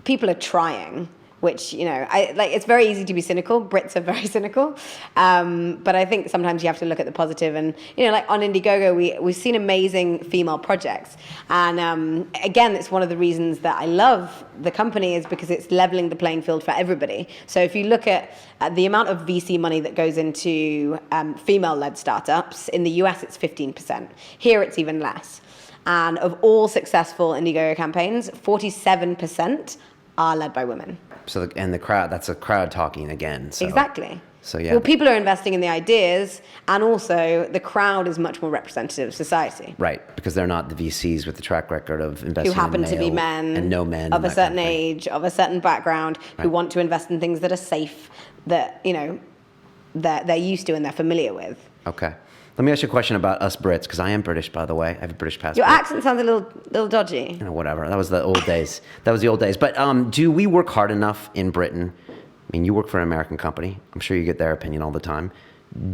people are trying, which, it's very easy to be cynical. Brits are very cynical. But I think sometimes you have to look at the positive. And, like on Indiegogo, we've seen amazing female projects. And again, it's one of the reasons that I love the company, is because it's leveling the playing field for everybody. So if you look at the amount of VC money that goes into female-led startups, in the US, it's 15%. Here, it's even less. And of all successful Indiegogo campaigns, 47% are led by women. So, the crowd, that's a crowd talking again. So. Exactly. So, yeah. Well, people are investing in the ideas, and also the crowd is much more representative of society. Right, because they're not the VCs with the track record of investing who happen in to be men and no men of a certain age, of a certain background, who want to invest in things that are safe, that they're used to and they're familiar with. Okay. Let me ask you a question about us Brits, because I am British, by the way. I have a British passport. Your accent sounds a little dodgy. Whatever. That was the old days. But do we work hard enough in Britain? I mean, you work for an American company. I'm sure you get their opinion all the time.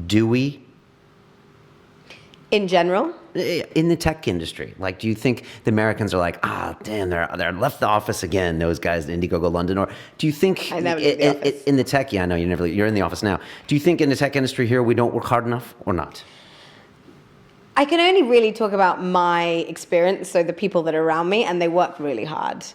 Do we? In general? In the tech industry. Like, do you think the Americans are like, damn, they're left the office again, those guys at Indiegogo London? Or do you think I never leave the office. In the tech, yeah, I know you never leave, you're in the office now. Do you think in the tech industry here we don't work hard enough or not? I can only really talk about my experience, so the people that are around me, and they work really hard.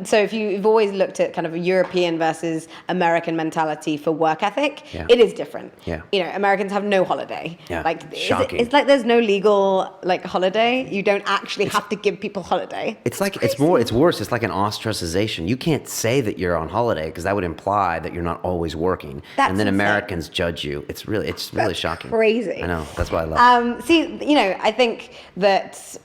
So if you've always looked at kind of a European versus American mentality for work ethic, it is different. Yeah. Americans have no holiday. Yeah. Shocking. It's like there's no legal holiday. You don't actually have to give people holiday. It's like it's worse. It's like an ostracization. You can't say that you're on holiday because that would imply that you're not always working. And then Americans judge you. It's really shocking. Crazy. I know. That's why I love it. I think that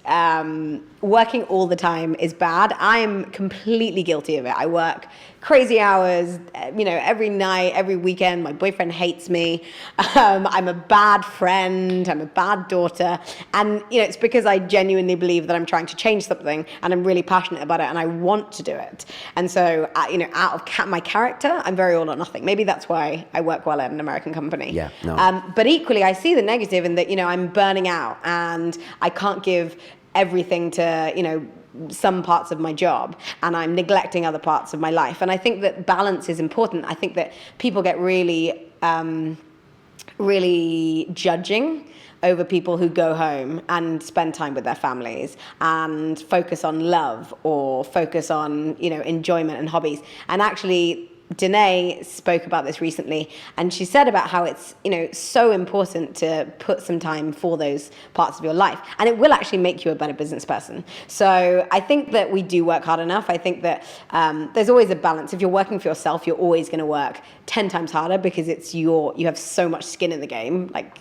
working all the time is bad. I am I'm completely guilty of it. I work crazy hours, every night, every weekend. My boyfriend hates me. I'm a bad friend. I'm a bad daughter. And, it's because I genuinely believe that I'm trying to change something and I'm really passionate about it and I want to do it. And so, out of my character, I'm very all or nothing. Maybe that's why I work well at an American company. Yeah, no. But equally, I see the negative in that, I'm burning out and I can't give everything to, some parts of my job and I'm neglecting other parts of my life. And I think that balance is important. I think that people get really, really judging over people who go home and spend time with their families and focus on love or focus on, enjoyment and hobbies. And actually, Danae spoke about this recently, and she said about how it's, so important to put some time for those parts of your life, and it will actually make you a better business person. So I think that we do work hard enough. I think that there's always a balance. If you're working for yourself, you're always going to work 10 times harder because you have so much skin in the game, like,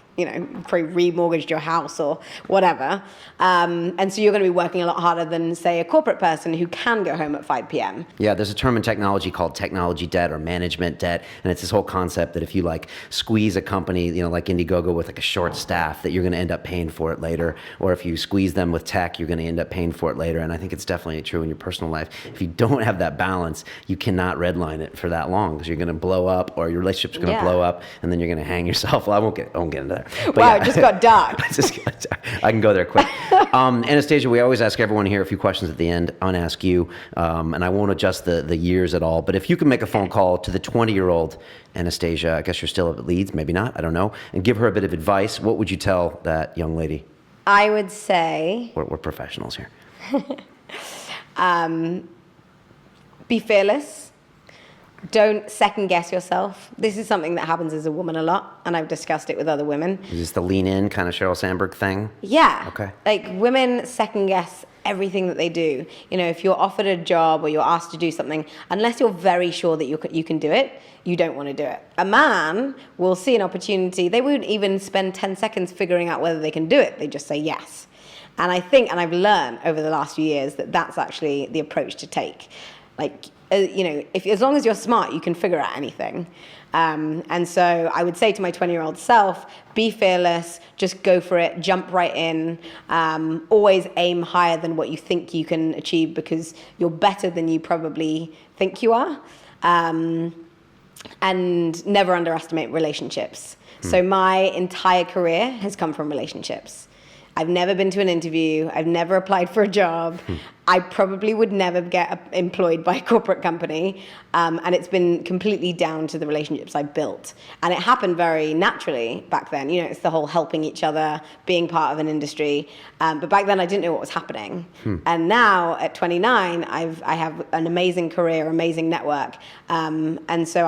probably remortgaged your house or whatever. And so you're going to be working a lot harder than, say, a corporate person who can go home at 5 p.m. Yeah, there's a term in technology called technology debt or management debt. And it's this whole concept that if you squeeze a company, like Indiegogo with a short staff, that you're going to end up paying for it later. Or if you squeeze them with tech, you're going to end up paying for it later. And I think it's definitely true in your personal life. If you don't have that balance, you cannot redline it for that long because you're going to blow up or your relationship's going to blow up and then you're going to hang yourself. Well, I won't get into that. But wow, it just got dark. I can go there quick. Anastasia, we always ask everyone here a few questions at the end. I'm going to ask you, and I won't adjust the years at all, but if you could make a phone call to the 20-year-old Anastasia, I guess you're still at Leeds, maybe not, I don't know, and give her a bit of advice, what would you tell that young lady? I would say... We're professionals here. Be fearless. Don't second guess yourself. This is something that happens as a woman a lot, and I've discussed it with other women. Is this the lean in kind of Sheryl Sandberg thing? Yeah. Okay. Like women second guess everything that they do. If you're offered a job or you're asked to do something, unless you're very sure that you can do it, you don't want to do it. A man will see an opportunity. They won't even spend 10 seconds figuring out whether they can do it. They just say yes. And I think, and I've learned over the last few years that that's actually the approach to take. If as long as you're smart, you can figure out anything. And so I would say to my 20-year-old self, be fearless, just go for it, jump right in, always aim higher than what you think you can achieve because you're better than you probably think you are, and never underestimate relationships. So my entire career has come from relationships. I've never been to an interview. I've never applied for a job. I probably would never get employed by a corporate company. And it's been completely down to the relationships I built. And it happened very naturally back then. It's the whole helping each other, being part of an industry. But back then I didn't know what was happening. And now at 29, I have an amazing career, amazing network. And so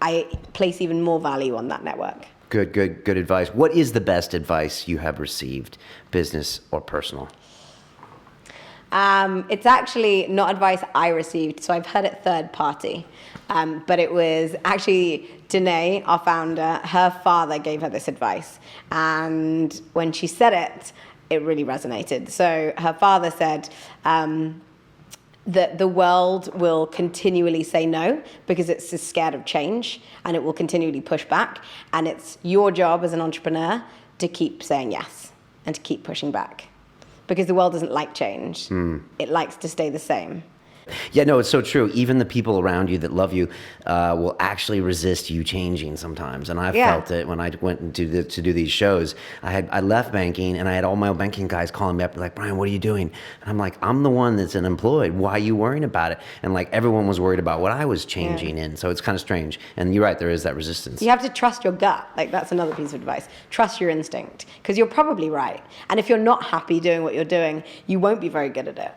I place even more value on that network. Good advice. What is the best advice you have received, business or personal? It's actually not advice I received, so I've heard it third party. But it was actually Danae, our founder, her father gave her this advice. And when she said it, it really resonated. So her father said, that the world will continually say no because it's just scared of change and it will continually push back. And it's your job as an entrepreneur to keep saying yes and to keep pushing back because the world doesn't like change. It likes to stay the same. Yeah, no, it's so true. Even the people around you that love you will actually resist you changing sometimes. And I felt it when I went to do these shows. I left banking and I had all my banking guys calling me up like, Brian, what are you doing? And I'm like, I'm the one that's unemployed. Why are you worrying about it? And everyone was worried about what I was changing in. So it's kind of strange. And you're right, there is that resistance. You have to trust your gut. That's another piece of advice. Trust your instinct because you're probably right. And if you're not happy doing what you're doing, you won't be very good at it.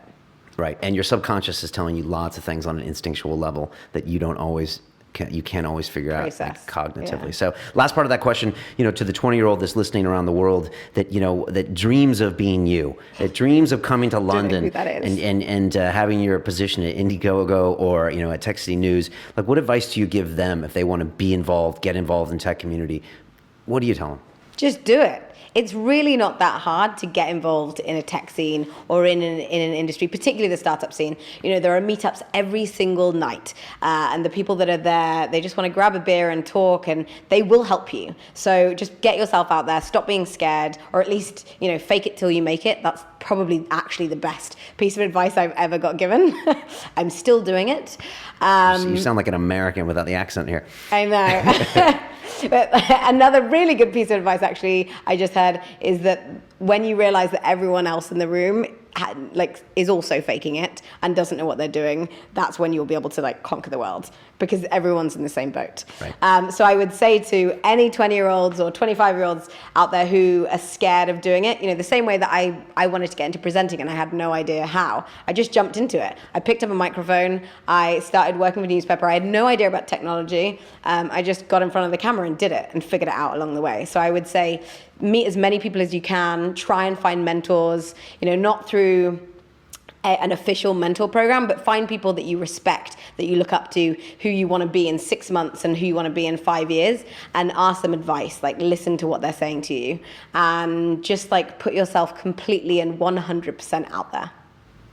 Right, and your subconscious is telling you lots of things on an instinctual level that you can't always figure out cognitively. Yeah. So last part of that question, to the 20-year-old that's listening around the world that, that dreams of being you, that dreams of coming to London and having your position at Indiegogo or, at Tech City News, what advice do you give them if they want to be involved, get involved in tech community? What do you tell them? Just do it. It's really not that hard to get involved in a tech scene or in an industry, particularly the startup scene. There are meetups every single night, and the people that are there, they just want to grab a beer and talk, and they will help you. So just get yourself out there, stop being scared, or at least, fake it till you make it. That's probably actually the best piece of advice I've ever got given. I'm still doing it. You sound like an American without the accent here. I know. But another really good piece of advice, actually, I just heard is that when you realize that everyone else in the room is also faking it and doesn't know what they're doing, that's when you'll be able to conquer the world, because everyone's in the same boat. Right. So I would say to any 20-year-olds or 25-year-olds out there who are scared of doing it, the same way that I wanted to get into presenting and I had no idea how, I just jumped into it. I picked up a microphone, I started working with a newspaper, I had no idea about technology, I just got in front of the camera and did it and figured it out along the way. So I would say meet as many people as you can, try and find mentors, not through an official mentor program, but find people that you respect, that you look up to, who you want to be in 6 months and who you want to be in 5 years, and ask them advice, listen to what they're saying to you, and just put yourself completely and 100% out there.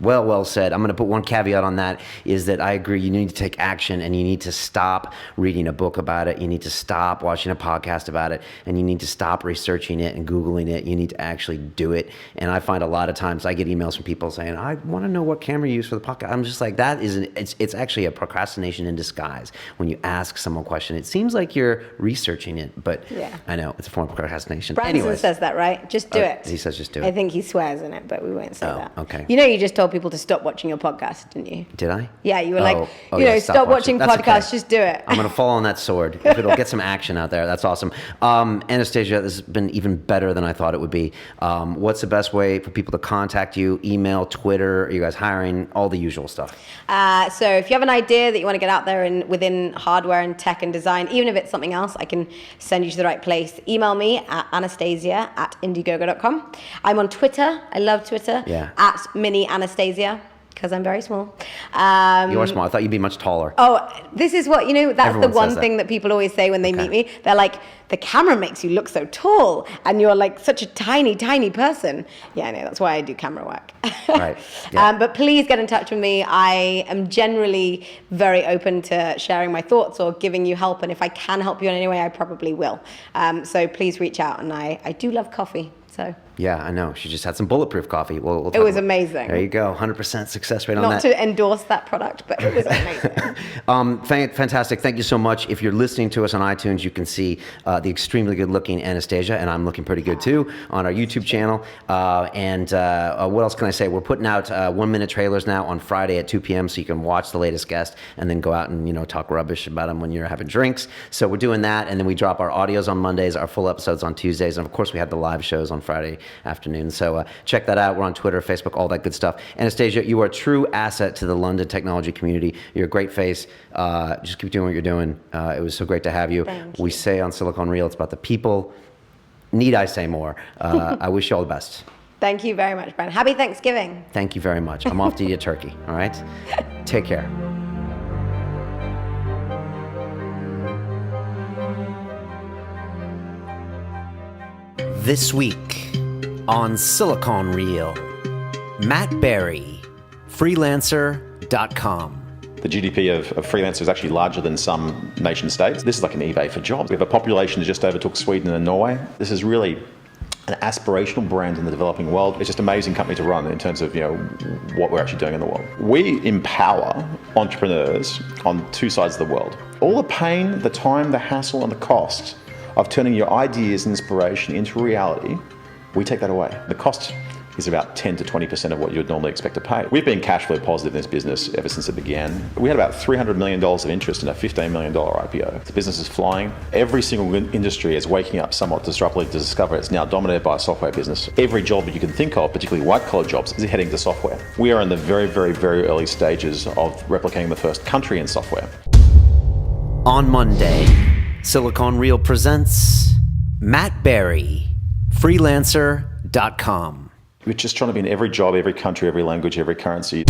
Well said. I'm going to put one caveat on that, is that I agree you need to take action, and you need to stop reading a book about it. You need to stop watching a podcast about it, and you need to stop researching it and Googling it. You need to actually do it. And I find a lot of times I get emails from people saying, I want to know what camera you use for the podcast. I'm just like, it's actually a procrastination in disguise. When you ask someone a question, it seems like you're researching it, but yeah. I know it's a form of procrastination. Branson says that, right? Just do it. He says just do it. I think he swears in it, but we won't say that. Okay. You just told people to stop watching your podcast, didn't you? Did I? Yeah, you were stop watching podcasts, okay. Just do it. I'm going to fall on that sword. If it'll get some action out there, that's awesome. Anastasia, this has been even better than I thought it would be. What's the best way for people to contact you? Email, Twitter, are you guys hiring? All the usual stuff. So if you have an idea that you want to get out there within hardware and tech and design, even if it's something else, I can send you to the right place. Email me at anastasia@indiegogo.com. I'm on Twitter. I love Twitter. Yeah. At Mini Anastasia, because I'm very small. You are small. I thought you'd be much taller. Oh, this is what, that's Everyone the one thing that people always say when they meet me. They're like, the camera makes you look so tall, and you're such a tiny, tiny person. Yeah, I know. That's why I do camera work. Right. Yeah. But please get in touch with me. I am generally very open to sharing my thoughts or giving you help. And if I can help you in any way, I probably will. So please reach out. And I do love coffee. So. Yeah, I know. She just had some bulletproof coffee. We'll it was amazing. There you go. 100% success rate on that. Not to endorse that product, but it was amazing. Fantastic. Thank you so much. If you're listening to us on iTunes, you can see the extremely good-looking Anastasia, and I'm looking pretty good too, on our YouTube channel. And what else can I say? We're putting out 1-minute trailers now on Friday at 2 p.m. so you can watch the latest guest and then go out and talk rubbish about them when you're having drinks. So we're doing that, and then we drop our audios on Mondays, our full episodes on Tuesdays, and of course we have the live shows on Friday afternoon. So check that out. We're on Twitter, Facebook, all that good stuff. Anastasia, you are a true asset to the London technology community. You're a great face. Just keep doing what you're doing. It was so great to have you. Thank you. We say on Silicon Reel, it's about the people. Need I say more? I wish you all the best. Thank you very much, Brian. Happy Thanksgiving. Thank you very much. I'm off to eat a turkey. All right? Take care. This week on Silicon Reel, Matt Berry, freelancer.com. The GDP of freelancers is actually larger than some nation states. This is like an eBay for jobs. We have a population that just overtook Sweden and Norway. This is really an aspirational brand in the developing world. It's just an amazing company to run in terms of what we're actually doing in the world. We empower entrepreneurs on two sides of the world. All the pain, the time, the hassle, and the cost of turning your ideas and inspiration into reality, we take that away. The cost is about 10 to 20% of what you would normally expect to pay. We've been cash flow positive in this business ever since it began. We had about $300 million of interest in a $15 million IPO. The business is flying. Every single industry is waking up somewhat disruptively to discover it's now dominated by a software business. Every job that you can think of, particularly white-collar jobs, is heading to software. We are in the very, very, very early stages of replicating the first country in software. On Monday, Silicon Reel presents Matt Berry, freelancer.com. We're just trying to be in every job, every country, every language, every currency.